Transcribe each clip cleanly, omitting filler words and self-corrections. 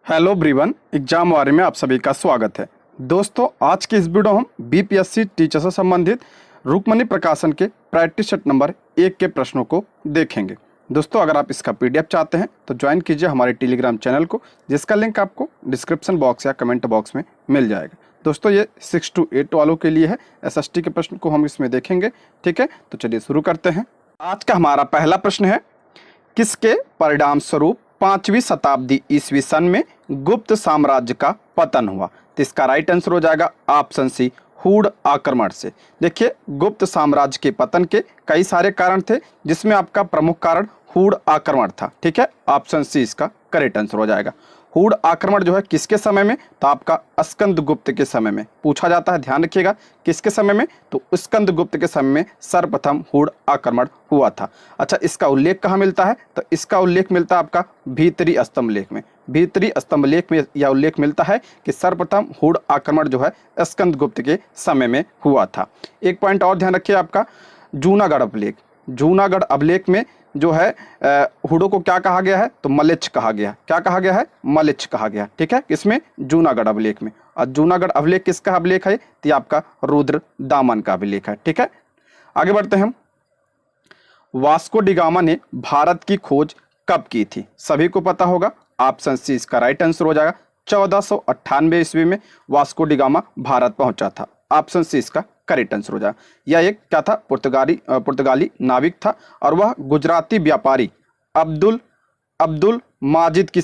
Hello everyone, exam वारे में आप सभी का स्वागत है। दोस्तों, आज के इस वीडियो हम बीपीएससी टीचर से संबंधित रुक्मणी प्रकाशन के प्रैक्टिस सेट नंबर 1 के प्रश्नों को देखेंगे। दोस्तों, अगर आप इसका पीडीएफ चाहते हैं तो ज्वाइन कीजिए हमारे टेलीग्राम चैनल को, जिसका लिंक आपको डिस्क्रिप्शन बॉक्स या कमेंट बॉक्स में मिल जाएगा। दोस्तों, ये 6 to 8 वालों के लिए है। एसएसटी के प्रश्न को हम इसमें देखेंगे। ठीक है, तो चलिए शुरू करते हैं। आज का हमारा पहला प्रश्न है, किसके परिणाम स्वरूप 5वीं शताब्दी ईस्वी सन में गुप्त साम्राज्य का पतन हुआ? तो इसका राइट आंसर हो जाएगा ऑप्शन सी, हूण आक्रमण से। देखिए, गुप्त साम्राज्य के पतन के कई सारे कारण थे, जिसमें आपका प्रमुख कारण हूण आक्रमण था। ठीक है, ऑप्शन सी इसका करेक्ट आंसर हो जाएगा। हूण आक्रमण जो है किसके समय में? तो आपका स्कंदगुप्त के समय में पूछा जाता है। ध्यान रखिएगा, किसके समय में? तो स्कंदगुप्त के समय में सर्वप्रथम हूण आक्रमण हुआ था। अच्छा, इसका उल्लेख कहाँ मिलता है? तो इसका उल्लेख मिलता है आपका भीतरी स्तंभ लेख में। भीतरी स्तंभ लेख में यह उल्लेख मिलता है कि सर्वप्रथम हूण आक्रमण जो है स्कंदगुप्त के समय में हुआ था। एक पॉइंट और ध्यान रखिए, आपका जूनागढ़ अभिलेख। जूनागढ़ अभिलेख में जो है हूणों को क्या कहा गया है? तो मलेच्छ कहा गया। क्या कहा गया है? मलेच्छ कहा गया। ठीक है, किसमें? जूनागढ़ अभिलेख में। और जूनागढ़ अभिलेख किसका अभिलेख है? तो ये आपका रुद्र दामन का अभिलेख है। ठीक है, आगे बढ़ते हैं हम। वास्को डी गामा ने भारत की खोज कब की थी? सभी को पता होगा, ऑप्शन सी इसका राइट आंसर हो जाएगा। 1498 ईस्वी में वास्को डी गामा भारत पहुंचा था। ऑप्शन सी इसका करेक्ट आंसर हो जाएगा। यह एक क्या था? पुर्तगाली नाविक था, और वह गुजराती व्यापारी अब्दुल मजीद की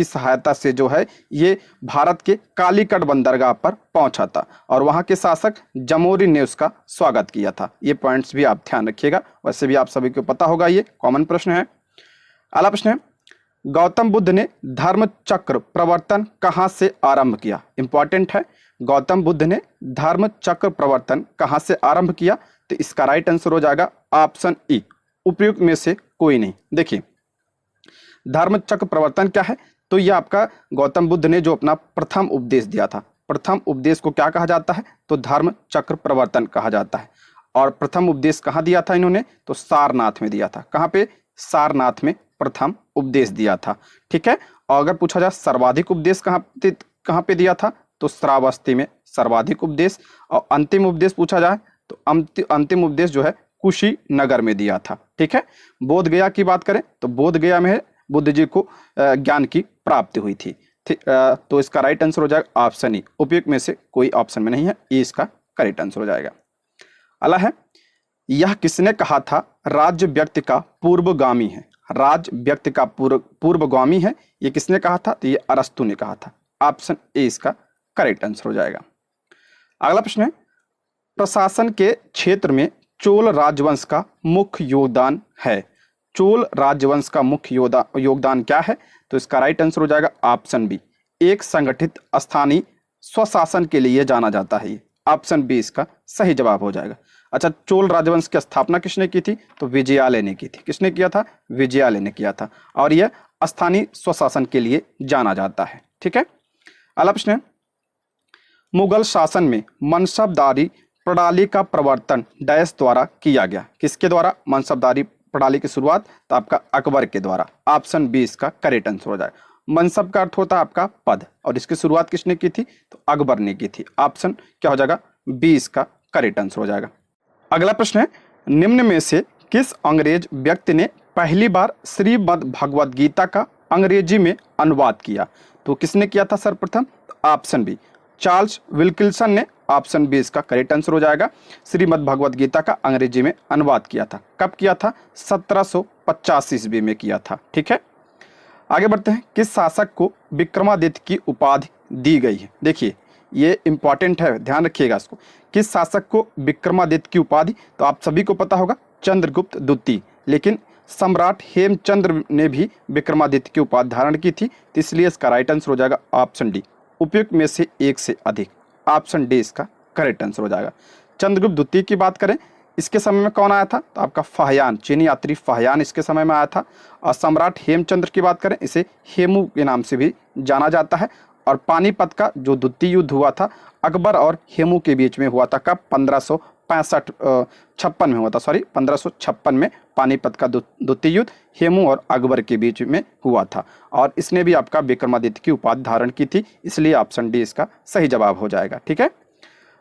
सहायता से जो है ये भारत के कालीकट बंदरगाह पर पहुंचा था, और वहां के शासक जमोरी ने उसका स्वागत किया था। ये पॉइंट्स भी आप ध्यान रखिएगा, वैसे भी आप सभी को पता होगा, ये कॉमन प्रश्न है। अगला प्रश्न है, गौतम बुद्ध ने धर्म चक्र प्रवर्तन कहां से आरंभ किया? इंपॉर्टेंट है। गौतम बुद्ध ने धर्म चक्र प्रवर्तन कहां से आरंभ किया? तो इसका राइट आंसर हो जाएगा ऑप्शन ई, उपयुक्त में से कोई नहीं। देखिए, धर्म चक्र प्रवर्तन क्या है? तो यह आपका गौतम बुद्ध ने जो अपना प्रथम उपदेश दिया था, प्रथम उपदेश को क्या कहा जाता है? तो धर्म चक्र प्रवर्तन कहा जाता है। और प्रथम उपदेश कहाँ दिया था इन्होंने? तो सारनाथ में दिया था। कहाँ पे? सारनाथ में प्रथम उपदेश दिया था। ठीक है, और अगर पूछा जाए सर्वाधिक उपदेश कहाँ पे दिया था? तो श्रावस्ती में सर्वाधिक उपदेश। और अंतिम उपदेश पूछा जाए तो अंतिम उपदेश जो है कुशीनगर में दिया था। ठीक है, बोध गया की बात करें तो बोध गया में बुद्ध जी को ज्ञान की प्राप्ति हुई थी। तो इसका राइट आंसर हो जाएगा ऑप्शन ई, उपयुक्त में से कोई ऑप्शन में नहीं है, ये इसका करेक्ट आंसर हो जाएगा। अगला है, यह किसने कहा था राज्य व्यक्ति का पूर्वगामी है? राज्य व्यक्ति का पूर्वगामी है, ये किसने कहा था? तो ये अरस्तु ने कहा था। ऑप्शन ए इसका करेक्ट आंसर हो जाएगा। अगला प्रश्न है, प्रशासन के क्षेत्र में चोल राजवंश का मुख्य योगदान है। चोल राजवंश का मुख्य योगदान क्या है? तो इसका राइट आंसर हो जाएगा ऑप्शन बी, एक संगठित स्थानीय स्वशासन के लिए जाना जाता है। ये ऑप्शन बी इसका सही जवाब हो जाएगा। अच्छा, चोल राजवंश की स्थापना किसने की थी? तो विजयालय ने की थी। किसने किया था? विजयालय ने किया था, और यह स्थानीय स्वशासन के लिए जाना जाता है। ठीक है, अगला प्रश्न है, मुगल शासन में मनसबदारी प्रणाली का प्रवर्तन डैश द्वारा किया गया? किसके द्वारा मनसबदारी प्रणाली की शुरुआत? तो आपका अकबर के द्वारा। ऑप्शन बी इसका करेक्ट आंसर हो जाएगा। मनसब का अर्थ होता है आपका पद, और इसकी शुरुआत किसने की थी? तो अकबर ने की थी। ऑप्शन क्या हो जाएगा? बी इसका करेक्ट आंसर हो जाएगा। अगला प्रश्न है, निम्न में से किस अंग्रेज व्यक्ति ने पहली बार श्रीमद् भगवद गीता का अंग्रेजी में अनुवाद किया? तो किसने किया था सर्वप्रथम? ऑप्शन बी, चार्ल्स विल्किंसन ने। ऑप्शन बी इसका करेक्ट आंसर हो जाएगा। श्रीमद् भगवद गीता का अंग्रेजी में अनुवाद किया था। कब किया था? 1785 ईस्वी में किया था। ठीक है, आगे बढ़ते हैं। किस शासक को विक्रमादित्य की उपाधि दी गई है? देखिए, ये इंपॉर्टेंट है, ध्यान रखिएगा इसको। किस शासक को विक्रमादित्य की उपाधि? तो आप सभी को पता होगा चंद्रगुप्त द्वितीय, लेकिन सम्राट हेमचंद्र ने भी विक्रमादित्य की उपाधि धारण की थी, तो इसलिए इसका राइट आंसर हो जाएगा ऑप्शन डी, उपयुक्त में से एक से अधिक। ऑप्शन डी इसका करेक्ट आंसर हो जाएगा। चंद्रगुप्त द्वितीय की बात करें, इसके समय में कौन आया था? तो आपका फाहियान, चीनी यात्री फाहियान इसके समय में आया था। और सम्राट हेमचंद्र की बात करें, इसे हेमू के नाम से भी जाना जाता है। और पानीपत का जो द्वितीय युद्ध हुआ था अकबर और हेमू के बीच में हुआ था, कब? 56 में हुआ था, 1556 में पानीपत का द्वितीय युद्ध हेमू और अकबर के बीच में हुआ था। और इसने भी आपका विक्रमादित्य की उपाधि धारण की थी, इसलिए ऑप्शन डी इसका सही जवाब हो जाएगा। ठीक है,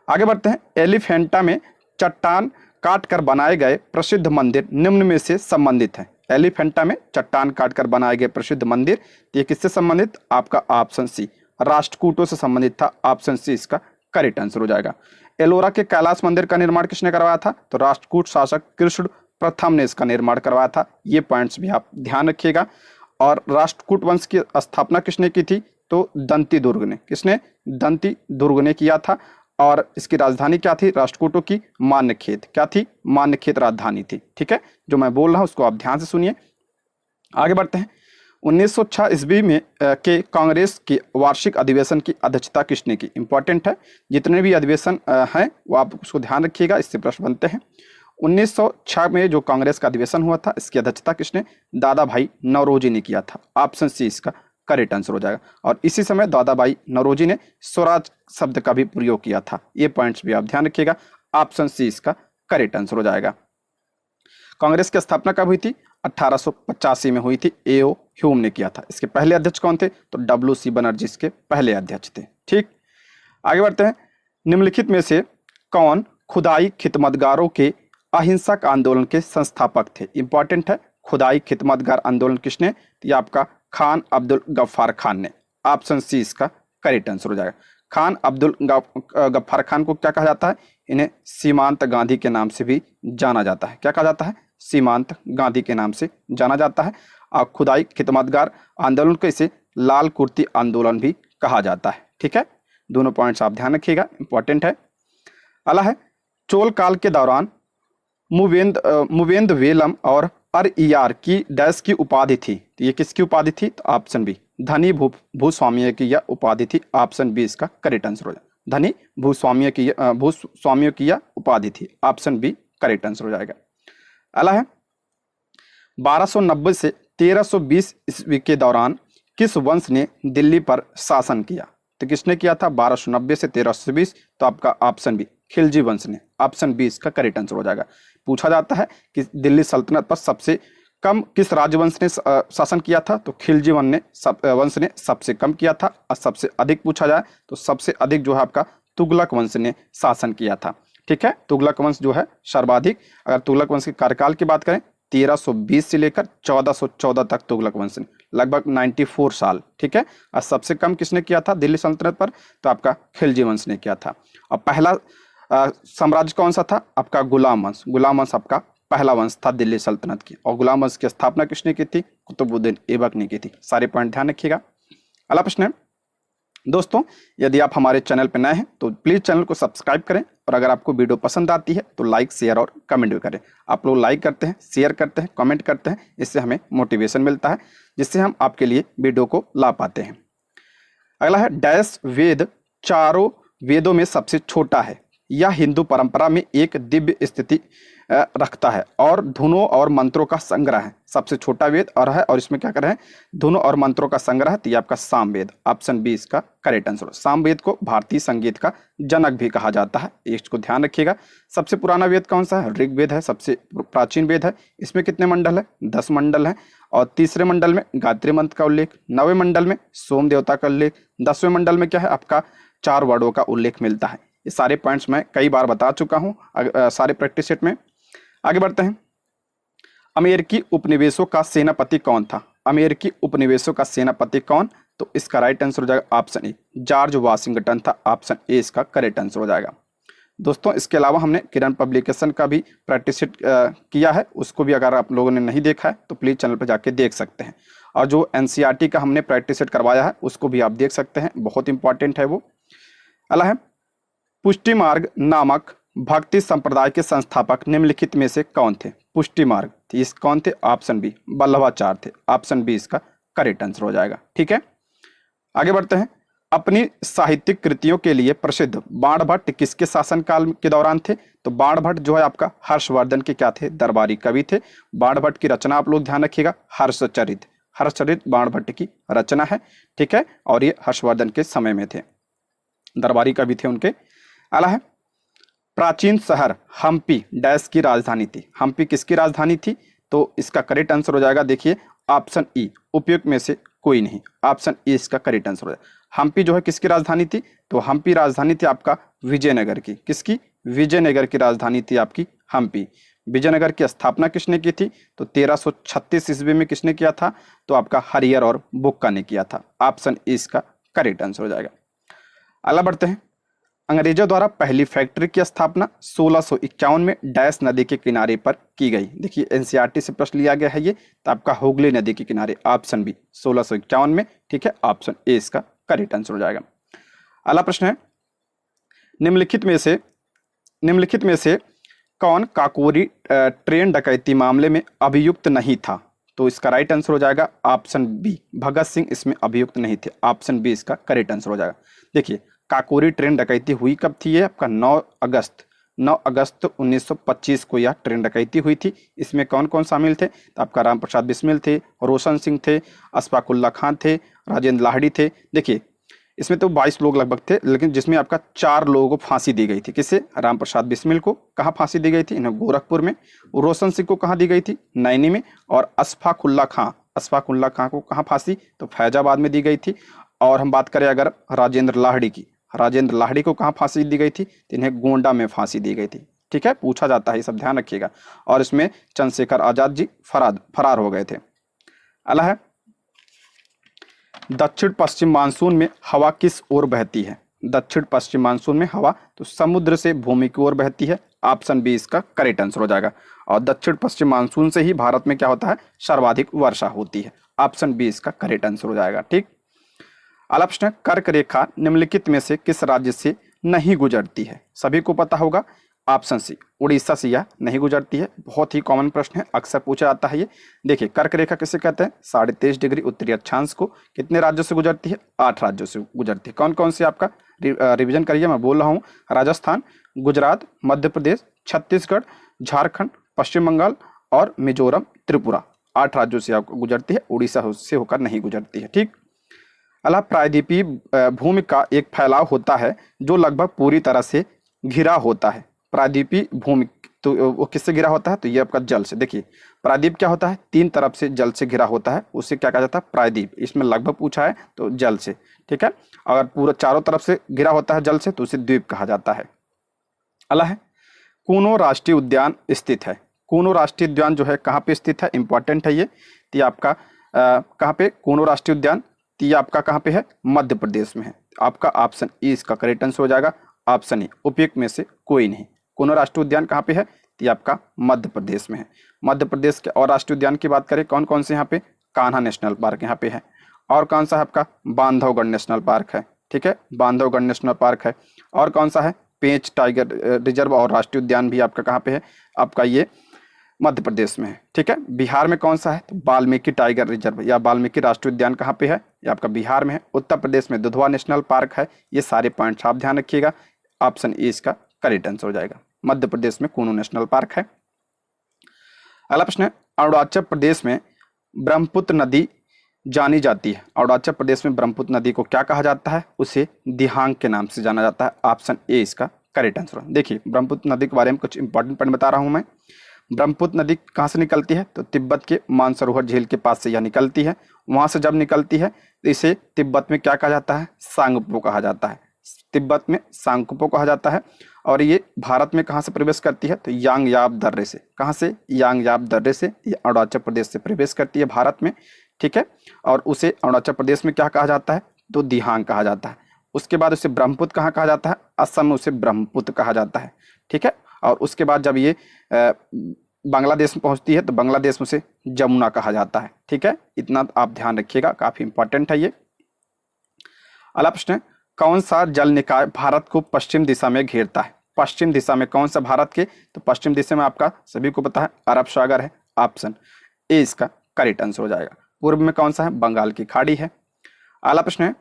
आगे बढ़ते हैं। एलिफेंटा में चट्टान काट कर बनाए गए प्रसिद्ध मंदिर निम्न में से संबंधित है। एलिफेंटा में चट्टान काट कर बनाए गए प्रसिद्ध मंदिर, ये किससे संबंधित? आपका ऑप्शन सी राष्ट्रकूटों से संबंधित था। ऑप्शन सी इसका करेक्ट आंसर हो जाएगा। एलोरा के कैलाश मंदिर का निर्माण किसने करवाया था? तो राष्ट्रकूट शासक कृष्ण प्रथम ने इसका निर्माण करवाया था। ये पॉइंट्स भी आप ध्यान रखिएगा। और राष्ट्रकूट वंश की स्थापना किसने की थी? तो दंती दुर्ग ने। किसने? दंती दुर्ग ने किया था। और इसकी राजधानी क्या थी राष्ट्रकूटों की? मान्यखेत। क्या थी? मान्यखेत राजधानी थी। ठीक है, जो मैं बोल रहा हूं उसको आप ध्यान से सुनिए। आगे बढ़ते हैं। 1906 ईस्वी में के कांग्रेस के वार्षिक अधिवेशन की अध्यक्षता किसने की? इंपॉर्टेंट है, जितने भी अधिवेशन हैं वो आप उसको ध्यान रखिएगा, इससे प्रश्न बनते हैं। 1906 में जो कांग्रेस का अधिवेशन हुआ था, इसकी अध्यक्षता किसने? दादा भाई नौरोजी ने किया था। ऑप्शन सी इसका करेक्ट आंसर हो जाएगा। और इसी समय दादा भाई नौरोजी ने स्वराज शब्द का भी प्रयोग किया था। ये पॉइंट्स भी आप ध्यान रखिएगा। ऑप्शन सी इसका करेक्ट आंसर हो जाएगा। कांग्रेस की स्थापना कब हुई थी? 1885 में हुई थी। एओ ह्यूम ने किया था। इसके पहले अध्यक्ष कौन थे? तो डब्ल्यू.सी. बनर्जी इसके पहले अध्यक्ष थे। ठीक, आगे बढ़ते हैं। निम्नलिखित में से कौन खुदाई खिदमतगारों के अहिंसक आंदोलन के संस्थापक थे? इंपॉर्टेंट है, खुदाई खिदमतगार आंदोलन किसने? तो ये आपका खान अब्दुल गफ्फार खान ने। ऑप्शन सी इसका करेक्ट आंसर हो जाएगा। खान अब्दुल गफ्फार खान को क्या कहा जाता है? इन्हें सीमांत गांधी के नाम से भी जाना जाता है। क्या कहा जाता है? सीमांत गांधी के नाम से जाना जाता है। और खुदाई खिदमतगार आंदोलन को इसे लाल कुर्ती आंदोलन भी कहा जाता है। ठीक है, दोनों पॉइंट्स आप ध्यान रखिएगा, इंपॉर्टेंट है। अगला है, चोल काल के दौरान मुवेंद वेलम और अरइयार की डैश की उपाधि थी। तो ये किसकी उपाधि थी? तो ऑप्शन बी धनी भूस्वामीय की यह उपाधि थी। ऑप्शन बी इसका करेक्ट आंसर हो जाएगा। धनी भूस्वामीय की यह उपाधि थी। ऑप्शन बी करेक्ट आंसर हो जाएगा। अगला है, 1290 से 1320 ईस्वी के दौरान किस वंश ने दिल्ली पर शासन किया? तो किसने किया था 1290 से 1320? तो आपका ऑप्शन बी खिलजी वंश ने। ऑप्शन बी इसका करेक्ट आंसर हो जाएगा। पूछा जाता है कि दिल्ली सल्तनत पर सबसे कम किस राजवंश ने शासन किया था? तो खिलजी वंश ने सबसे कम किया था। और सबसे अधिक पूछा जाए तो सबसे अधिक जो है आपका तुगलक वंश ने शासन किया था। ठीक है, तुगलक वंश जो है सर्वाधिक। अगर तुगलक वंश के कार्यकाल की बात करें 1320 से लेकर 1414 तक तुगलक वंश ने, लगभग 94 साल। ठीक है, और सबसे कम किसने किया था दिल्ली सल्तनत पर? तो आपका खिलजी वंश ने किया था। और पहला साम्राज्य कौन सा था? आपका गुलाम वंश। गुलाम वंश आपका पहला वंश था दिल्ली सल्तनत की। और गुलाम वंश की स्थापना किसने की थी? कुतुबुद्दीन ऐबक ने की थी। सारे पॉइंट ध्यान रखिएगा। अगला प्रश्न है, दोस्तों यदि आप हमारे चैनल पर नए हैं तो प्लीज चैनल को सब्सक्राइब करें। और अगर आपको वीडियो पसंद आती है तो लाइक, शेयर और कमेंट भी करें। आप लोग लाइक करते हैं, शेयर करते हैं, कमेंट करते हैं, इससे हमें मोटिवेशन मिलता है, जिससे हम आपके लिए वीडियो को ला पाते हैं। अगला है, डैश वेद चारों वेदों में सबसे छोटा है। यह हिंदू परंपरा में एक दिव्य स्थिति रखता है और धुनों और मंत्रों का संग्रह है। सबसे छोटा वेद और है, और इसमें क्या कर रहे हैं? धुनों और मंत्रों का संग्रह है। तो ये आपका सामवेद। ऑप्शन बी इसका करेक्ट आंसर। सामवेद को भारतीय संगीत का जनक भी कहा जाता है, इसको ध्यान रखिएगा। सबसे पुराना वेद कौन सा है? ऋग्वेद है, सबसे प्राचीन वेद है। इसमें कितने मंडल है? 10 मंडल है। और तीसरे मंडल में गायत्री मंत्र का उल्लेख, 9वें मंडल में सोम देवता का उल्लेख, 10वें मंडल में क्या है आपका 4 वर्डों का उल्लेख मिलता है। ये सारे पॉइंट्स मैं कई बार बता चुका हूँ सारे प्रैक्टिस सेट में। आगे बढ़ते हैं। अमेरिकी उपनिवेशों का सेनापति कौन था? अमेरिकी उपनिवेशों का सेनापति कौन? तो इसका राइट आंसर हो जाएगा ऑप्शन ए जॉर्ज वाशिंगटन था। ऑप्शन ए इसका करेक्ट आंसर हो जाएगा। दोस्तों इसके अलावा हमने किरण पब्लिकेशन का भी प्रैक्टिस सेट किया है, उसको भी अगर आप लोगों ने नहीं देखा है तो प्लीज चैनल पर जाके देख सकते हैं। और जो एनसीईआरटी का हमने प्रैक्टिस सेट करवाया है उसको भी आप देख सकते हैं, बहुत इंपॉर्टेंट है वो। अगला है, पुष्टि मार्ग नामक भक्ति संप्रदाय के संस्थापक निम्नलिखित में से कौन थे? पुष्टि मार्ग इस कौन थे? ऑप्शन बी वल्लभाचार्य थे। ऑप्शन बी इसका करेक्ट आंसर हो जाएगा। ठीक है, आगे बढ़ते हैं। अपनी साहित्यिक कृतियों के लिए प्रसिद्ध बाणभट्ट किसके शासनकाल के दौरान थे? तो बाणभट्ट जो है आपका हर्षवर्धन के क्या थे? दरबारी कवि थे। बाणभट्ट की रचना आप लोग ध्यान रखिएगा, हर्षचरित। हर्षचरित बाणभट्ट की रचना है। ठीक है, और ये हर्षवर्धन के समय में थे, दरबारी कवि थे उनके। अगला है, प्राचीन शहर हम्पी डैश की राजधानी थी। हम्पी किसकी राजधानी थी? तो इसका करेक्ट आंसर हो जाएगा, देखिए ऑप्शन ई, उपयुक्त में से कोई नहीं, ऑप्शन ए इसका करेक्ट आंसर हो जाएगा। हम्पी जो है किसकी राजधानी थी? तो हम्पी राजधानी थी आपका विजयनगर की। किसकी? विजयनगर की राजधानी थी आपकी हम्पी। विजयनगर की स्थापना किसने की थी? तो 1336 ईस्वी में किसने किया था? तो आपका हरियर और बुक्का ने किया था। ऑप्शन ए इसका करेक्ट आंसर हो जाएगा। अगला बढ़ते हैं। अंग्रेजों द्वारा पहली फैक्ट्री की स्थापना 1651 में डैश नदी के किनारे पर की गई। देखिए एनसीईआरटी से प्रश्न लिया गया है ये, तो आपका हुगली नदी के किनारे, ऑप्शन बी 1651 में। ठीक है, ऑप्शन ए इसका करेक्ट आंसर हो जाएगा। अगला प्रश्न है, निम्नलिखित में से कौन काकोरी ट्रेन डकैती मामले में अभियुक्त नहीं था? तो इसका राइट आंसर हो जाएगा ऑप्शन बी, भगत सिंह इसमें अभियुक्त नहीं थे। ऑप्शन बी इसका करेक्ट आंसर हो जाएगा। देखिए काकोरी ट्रेन डकैती हुई कब थी? ये आपका 9 अगस्त 1925 को यह ट्रेन डकैती हुई थी। इसमें कौन कौन शामिल थे? तो आपका राम प्रसाद बिस्मिल थे, रोशन सिंह थे, अशफाकुल्ला खान थे, राजेंद्र लाहिड़ी थे। देखिए इसमें तो 22 लोग लगभग थे, लेकिन जिसमें आपका 4 लोगों को फांसी दी गई थी। किसे? राम प्रसाद बिस्मिल को कहाँ फांसी दी गई थी? इन्हें गोरखपुर में। रोशन सिंह को कहाँ दी गई थी? नैनी में। और अशफाकुल्ला खां को कहाँ फांसी? तो फैजाबाद में दी गई थी। और हम बात करें अगर राजेंद्र लाहिड़ी की, राजेंद्र लाहिड़ी को कहाँ फांसी दी गई थी? तो इन्हें गोंडा में फांसी दी गई थी। ठीक है, पूछा जाता है, ये सब ध्यान रखिएगा। और इसमें चंद्रशेखर आजाद जी फरार हो गए थे। अगला है, दक्षिण पश्चिम मानसून में हवा किस ओर बहती है? दक्षिण पश्चिम मानसून में हवा तो समुद्र से भूमि की ओर बहती है। ऑप्शन बी इसका करेक्ट आंसर हो जाएगा। और दक्षिण पश्चिम मानसून से ही भारत में क्या होता है? सर्वाधिक वर्षा होती है। ऑप्शन बी इसका करेक्ट आंसर हो जाएगा। ठीक, अगला प्रश्न है, कर्क रेखा निम्नलिखित में से किस राज्य से नहीं गुजरती है? सभी को पता होगा, ऑप्शन सी उड़ीसा से यह नहीं गुजरती है। बहुत ही कॉमन प्रश्न है, अक्सर पूछा जाता है ये। देखिए कर्क रेखा किसे कहते हैं? 23.5 डिग्री उत्तरी अक्षांश को कितने राज्यों से गुजरती है? 8 राज्यों से गुजरती है। कौन कौन से? आपका रिवीजन करिए, मैं बोल रहा हूँ। राजस्थान, गुजरात, मध्य प्रदेश, छत्तीसगढ़, झारखंड, पश्चिम बंगाल और मिजोरम, त्रिपुरा। 8 राज्यों से आपको गुजरती है, उड़ीसा से होकर नहीं गुजरती है। ठीक, अला प्रायद्वीपीय भूमि का एक फैलाव होता है जो लगभग पूरी तरह से घिरा होता है। प्रायद्वीपीय भूमि तो वो किससे घिरा होता है? तो ये आपका जल से। देखिए प्रायद्वीप क्या होता है? 3 तरफ से जल से घिरा होता है, उसे क्या कहा जाता है? प्रायद्वीप। इसमें लगभग पूछा है तो जल से। ठीक है, अगर पूरा चारों तरफ से घिरा होता है जल से तो उसे द्वीप कहा जाता है। अला है, कूनो राष्ट्रीय उद्यान स्थित है। कूनो राष्ट्रीय उद्यान जो है कहाँ पे स्थित है? इंपॉर्टेंट है ये। तो आपका कहाँ पे कूनो राष्ट्रीय उद्यान? तो ये आपका कहाँ पे है? मध्य प्रदेश में है। आपका ऑप्शन ई इसका करेक्ट आंसर हो जाएगा। ऑप्शन ई, उपयुक्त में से कोई नहीं। कूनो राष्ट्रीय उद्यान कहाँ पे है? तो ये आपका मध्य प्रदेश में है। मध्य प्रदेश के और राष्ट्रीय उद्यान की बात करें कौन कौन से? यहाँ पे कान्हा नेशनल पार्क यहाँ पे है। और कौन सा है आपका? बांधवगढ़ नेशनल पार्क है। ठीक है, बांधवगढ़ नेशनल पार्क है। और कौन सा है? पेंच टाइगर रिजर्व और राष्ट्रीय उद्यान भी आपका कहाँ पे है? आपका ये मध्य प्रदेश में है। ठीक है, बिहार में कौन सा है? तो वाल्मीकि टाइगर रिजर्व या वाल्मीकि राष्ट्रीय उद्यान कहाँ पे है? ये आपका बिहार में है। उत्तर प्रदेश में दुधवा नेशनल पार्क है। ये सारे पॉइंट्स आप ध्यान रखिएगा। ऑप्शन ए इसका करेक्ट आंसर हो जाएगा। मध्य प्रदेश में कूनो नेशनल पार्क है। अगला प्रश्न है, अरुणाचल प्रदेश में ब्रह्मपुत्र नदी जानी जाती है। अरुणाचल प्रदेश में ब्रह्मपुत्र नदी को क्या कहा जाता है? उसे दिहांग के नाम से जाना जाता है। ऑप्शन ए इसका करेक्ट आंसर है। देखिए ब्रह्मपुत्र नदी के बारे में कुछ इंपॉर्टेंट पॉइंट बता रहा हूं मैं। ब्रह्मपुत्र नदी कहाँ से निकलती है? तो तिब्बत के मानसरोवर झील के पास से यह निकलती है। वहां से जब निकलती है तो इसे तिब्बत में क्या कहा जाता है? सांगपो कहा जाता है। तिब्बत में सांगपो कहा जाता है। और ये भारत में कहाँ से प्रवेश करती है? तो यांगयाब दर्रे से। कहाँ से? यांगयाब दर्रे से ये अरुणाचल प्रदेश से प्रवेश करती है भारत में। ठीक है, और उसे अरुणाचल प्रदेश में क्या कहा जाता है? तो दिहांग कहा जाता है। उसके बाद उसे ब्रह्मपुत्र कहाँ कहा जाता है? असम में उसे ब्रह्मपुत्र कहा जाता है। ठीक है, और उसके बाद जब ये बांग्लादेश में पहुंचती है तो बांग्लादेश में उसे जमुना कहा जाता है। ठीक है, इतना आप ध्यान रखिएगा, काफी इंपॉर्टेंट है ये। अगला प्रश्न है, कौन सा जल निकाय भारत को पश्चिम दिशा में घेरता है? पश्चिम दिशा में कौन सा भारत के? तो पश्चिम दिशा में आपका सभी को पता है अरब सागर है। ऑप्शन ए इसका करेक्ट आंसर हो जाएगा। पूर्व में कौन सा है? बंगाल की खाड़ी है। अगला प्रश्न है,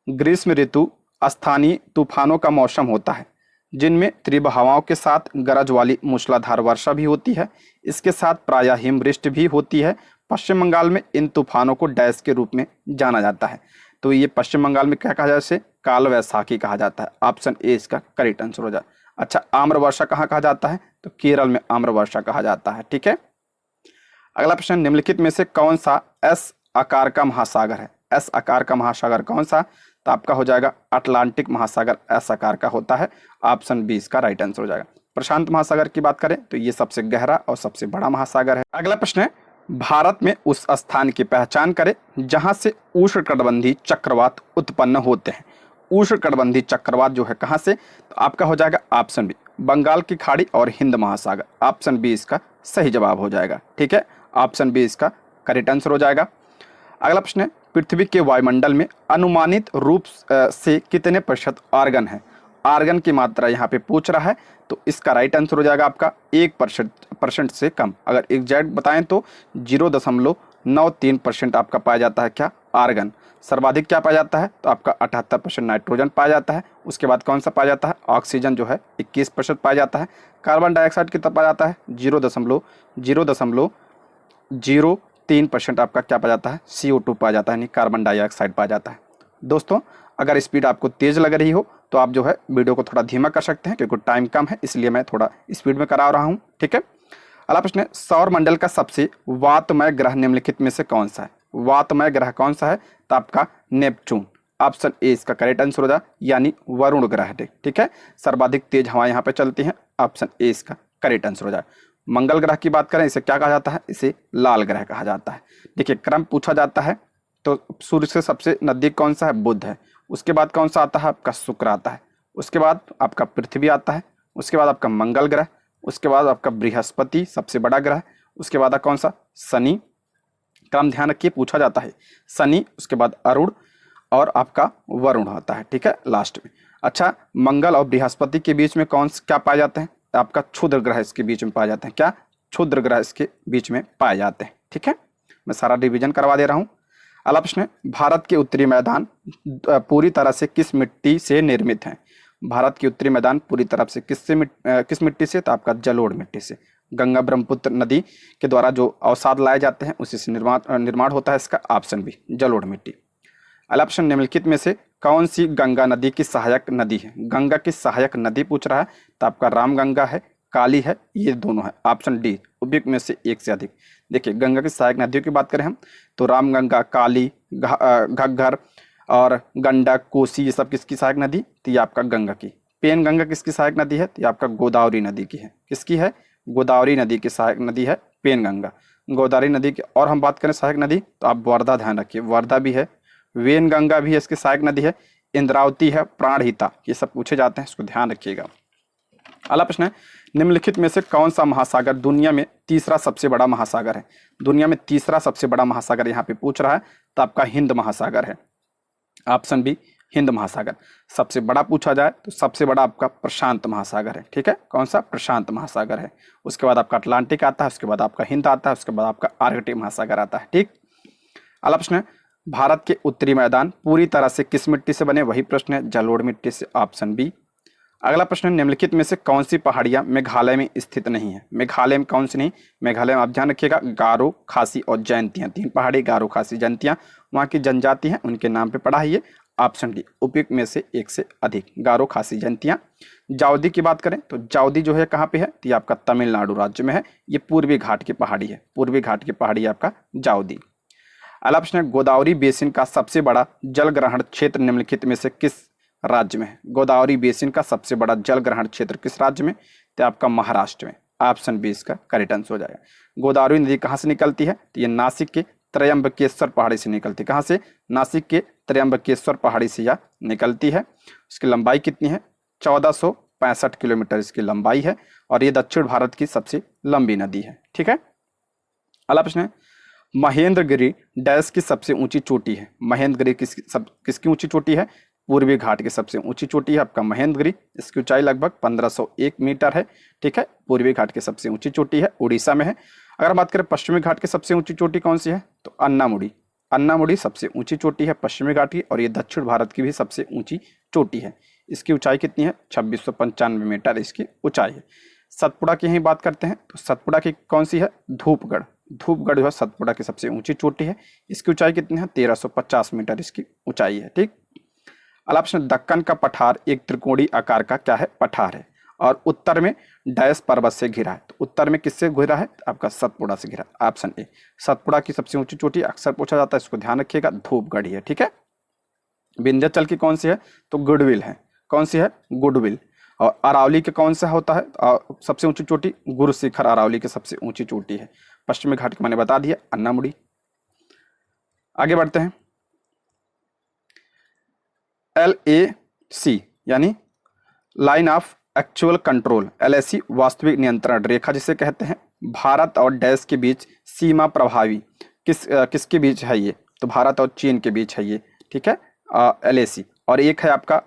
ग्रीष्म ऋतु स्थानीय तूफानों का मौसम होता है जिनमें तीव्र हवाओं के साथ गरज वाली मूसलाधार वर्षा भी होती है। इसके साथ प्रायः हिमवृष्टि भी होती है। पश्चिम बंगाल में इन तूफानों को डैश के रूप में जाना जाता है। तो ये पश्चिम बंगाल में क्या कहा जाता है? इसे काल वैसाखी कहा जाता है। ऑप्शन ए इसका करेक्ट आंसर हो जाए। अच्छा, आम्रवर्षा कहाँ कहा जाता है? तो केरल में आम्रवर्षा कहा जाता है। ठीक है। अगला प्रश्न, निम्नलिखित में से कौन सा एस आकार का महासागर है? एस आकार का महासागर कौन सा? तो आपका हो जाएगा अटलांटिक महासागर एस आकार का होता है। ऑप्शन बी इसका राइट आंसर हो जाएगा। प्रशांत महासागर की बात करें तो ये सबसे गहरा और सबसे बड़ा महासागर है। अगला प्रश्न है, भारत में उस स्थान की पहचान करें जहां से उष्णकटिबंधीय चक्रवात उत्पन्न होते हैं। उष्णकटिबंधीय चक्रवात जो है कहां से? तो आपका हो जाएगा ऑप्शन बी बंगाल की खाड़ी और हिंद महासागर। ऑप्शन बी इसका सही जवाब हो जाएगा। ठीक है, ऑप्शन बी इसका करेक्ट आंसर हो जाएगा। अगला प्रश्न है, पृथ्वी के वायुमंडल में अनुमानित रूप से कितने प्रतिशत आर्गन है? आर्गन की मात्रा यहाँ पे पूछ रहा है, तो इसका राइट आंसर हो जाएगा आपका 1% से कम। अगर एग्जैक्ट बताएं तो 0.93% आपका पाया जाता है क्या? आर्गन। सर्वाधिक क्या पाया जाता है? तो आपका 78% नाइट्रोजन पाया जाता है। उसके बाद कौन सा पाया जाता है? ऑक्सीजन जो है 21% पाया जाता है। कार्बन डाइऑक्साइड कितना पाया जाता है? 0.03% आपका क्या पाया जाता है? CO2 पाया जाता है, यानी कार्बन डाइऑक्साइड पाया जाता है। दोस्तों, अगर स्पीड आपको तेज लग रही हो तो आप जो है वीडियो को थोड़ा धीमा कर सकते हैं, क्योंकि टाइम कम है इसलिए मैं थोड़ा स्पीड में करा रहा हूँ। ठीक है। अगला प्रश्न है, सौर मंडल का सबसे वातमय ग्रह निम्नलिखित में से कौन सा है? वातमय ग्रह कौन सा है? तो आपका नेपच्यून। ऑप्शन ए इसका करेक्ट आंसर हो जाए, यानी वरुण ग्रह। ठीक है, सर्वाधिक तेज हवाएं यहाँ पे चलती हैं। ऑप्शन ए इसका करेक्ट आंसर हो जाए। मंगल ग्रह की बात करें, इसे क्या कहा जाता है? इसे लाल ग्रह कहा जाता है। देखिए, क्रम पूछा जाता है तो सूर्य से सबसे नजदीक कौन सा है? बुध है। उसके बाद कौन सा आता है? आपका शुक्र आता है। उसके बाद आपका पृथ्वी आता है। उसके बाद आपका मंगल ग्रह। उसके बाद आपका बृहस्पति सबसे बड़ा ग्रह। उसके बाद कौन सा? शनि। क्रम ध्यान रखिए, पूछा जाता है। शनि, उसके बाद अरुण और आपका वरुण होता है। ठीक है, लास्ट में। अच्छा, मंगल और बृहस्पति के बीच में कौन क्या पाए जाते हैं? आपका क्षुद्र ग्रह इसके बीच में पाए जाते हैं। क्या? क्षुद्र ग्रह इसके बीच में पाए जाते हैं। ठीक है, मैं सारा रिवीजन करवा दे रहा हूँ। अगला प्रश्न है, भारत के उत्तरी मैदान पूरी तरह से किस मिट्टी से निर्मित है? भारत की उत्तरी मैदान पूरी तरह से किस मिट्टी से? तो आपका जलोढ़ मिट्टी से। गंगा ब्रह्मपुत्र नदी के द्वारा जो अवसाद लाए जाते हैं उसी से निर्माण होता है इसका। ऑप्शन बी जलोढ़ मिट्टी। अगला प्रश्न, निम्नलिखित में से कौन सी गंगा नदी की सहायक नदी है? गंगा की सहायक नदी पूछ रहा है, तो आपका रामगंगा है, काली है, ये दोनों है। ऑप्शन डी उपयुक्त में से एक से अधिक। देखिए, गंगा की सहायक नदियों की बात करें हम तो रामगंगा, काली, घग्गर और गंडक, कोसी, ये सब किसकी सहायक नदी? तो ये आपका गंगा की। पेन गंगा किसकी सहायक नदी है? तो ये आपका गोदावरी नदी की है। किसकी है? गोदावरी नदी की सहायक नदी है पेन गंगा। गोदावरी नदी की और हम बात करें सहायक नदी तो आप वर्धा ध्यान रखिए, वर्धा भी है, वेन गंगा भी है इसकी सहायक नदी है, इंद्रावती है, प्राणहिता, ये सब पूछे जाते हैं, इसको ध्यान रखिएगा। अगला प्रश्न है, निम्नलिखित में से कौन सा महासागर दुनिया में तीसरा सबसे बड़ा महासागर है? दुनिया में तीसरा सबसे बड़ा महासागर यहाँ पे पूछ रहा है, तो आपका हिंद महासागर है। ऑप्शन बी हिंद महासागर। सबसे बड़ा पूछा जाए तो सबसे बड़ा आपका प्रशांत महासागर है। ठीक है, कौन सा? प्रशांत महासागर है। उसके बाद आपका अटलांटिक आता है, उसके बाद आपका हिंद आता है, उसके बाद आपका आर्कटिक महासागर आता है। ठीक। अगला प्रश्न है, भारत के उत्तरी मैदान पूरी तरह से किस मिट्टी से बने? वही प्रश्न है, जलोढ़ मिट्टी से। Option B. अगला प्रश्न, निम्नलिखित में से कौन सी पहाड़ियां मेघालय में स्थित नहीं है? मेघालय में कौन सी नहीं? मेघालय में आप ध्यान रखिएगा, गारो, खासी और जयंतियां, तीन पहाड़ी, गारो, खासी, जयंतियां वहां की जनजाति हैं, उनके नाम पे पढ़ा है ये। ऑप्शन डी उपयुक्त में से एक से अधिक, गारो, खासी, जयंतियां। जाउदी की बात करें तो जाउदी जो है कहाँ पे है? तो ये आपका तमिलनाडु राज्य में है, ये पूर्वी घाट की पहाड़ी है, पूर्वी घाट की पहाड़ी है आपका जाउदी। अगला प्रश्न है, गोदावरी बेसिन का सबसे बड़ा जल ग्रहण क्षेत्र निम्नलिखित में से किस राज्य में है? गोदावरी बेसिन का सबसे बड़ा जल ग्रहण क्षेत्र किस राज्य में? तो आपका महाराष्ट्र में। ऑप्शन बी इसका करेक्ट आंसर हो जाएगा। गोदावरी नदी कहाँ से निकलती है? तो ये नासिक के त्रयंबकेश्वर पहाड़ी से निकलती है। कहाँ से? नासिक के त्रयंबकेश्वर पहाड़ी से यह निकलती है। इसकी लंबाई कितनी है? 1465 किलोमीटर इसकी लंबाई है, और ये दक्षिण भारत की सबसे लंबी नदी है। ठीक है। अगला प्रश्न है, महेंद्रगिरी डैश की सबसे ऊंची चोटी है? महेंद्रगिरी किसकी ऊंची चोटी है? पूर्वी घाट की सबसे ऊंची चोटी है आपका महेंद्रगिरी। इसकी ऊंचाई लगभग 1501 मीटर है। ठीक है, पूर्वी घाट की सबसे ऊंची चोटी है, उड़ीसा में है। अगर बात करें पश्चिमी घाट की सबसे ऊंची चोटी कौन सी है? तो अन्नामुड़ी। अन्नामुड़ी सबसे ऊंची चोटी है पश्चिमी घाट की, और ये दक्षिण भारत की भी सबसे ऊंची चोटी है। इसकी ऊंचाई कितनी है? 2695 मीटर इसकी ऊंचाई है। सतपुड़ा की ही बात करते हैं तो सतपुड़ा की कौन सी है? धूपगढ़। धूपगढ़ जो है सतपुड़ा की सबसे ऊंची चोटी है। इसकी ऊंचाई कितनी है? 1350 मीटर इसकी ऊंचाई है। ठीक। अगला प्रश्न, दक्कन का पठार एक त्रिकोणीय आकार का क्या है? पठार है। और उत्तर में डैश पर्वत से घिरा है। तो उत्तर में किससे घिरा है? आपका सतपुड़ा से घिरा। Option A. सतपुड़ा की सबसे ऊंची चोटी अक्सर पूछा जाता है, इसको ध्यान रखिएगा, धूपगढ़ी है। ठीक है। विंध्याचल की कौन सी है? तो गुडविल है। कौन सी है? गुडविल। और अरावली के कौन सा होता है सबसे ऊंची चोटी? गुरु शिखर अरावली की सबसे ऊंची चोटी है। पश्चिमी घाट की मैंने बता दिया, अन्नामुड़ी। आगे बढ़ते हैं। LAC यानी line of actual control, LAC वास्तविक नियंत्रण रेखा जिसे कहते हैं। भारत और डैश के बीच सीमा प्रभावी किसके बीच है ये? तो भारत और चीन के बीच है ये। ठीक है, LAC। और एक है आपका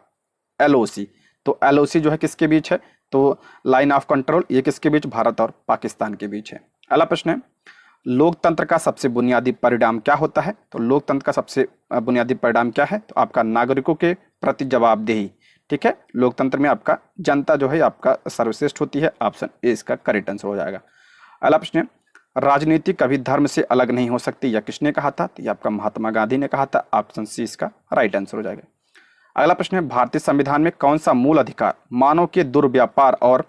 LOC। तो LOC जो है किसके बीच है? तो लाइन ऑफ कंट्रोल, ये किसके बीच? भारत और पाकिस्तान के बीच है। अगला प्रश्न है, लोकतंत्र का सबसे बुनियादी परिणाम क्या होता है? तो लोकतंत्र का सबसे बुनियादी परिणाम क्या है? तो आपका नागरिकों के प्रति जवाबदेही। ठीक है, लोकतंत्र में आपका जनता जो है आपका सर्वश्रेष्ठ होती है। ऑप्शन ए इसका करेक्ट आंसर हो जाएगा। अगला प्रश्न है, राजनीति कभी धर्म से अलग नहीं हो सकती, यह किसने कहा था? तो ये आपका महात्मा गांधी ने कहा था। ऑप्शन सी इसका राइट आंसर हो जाएगा। अगला प्रश्न है, भारतीय संविधान में कौन सा मूल अधिकार मानव के दुर्व्यापार और,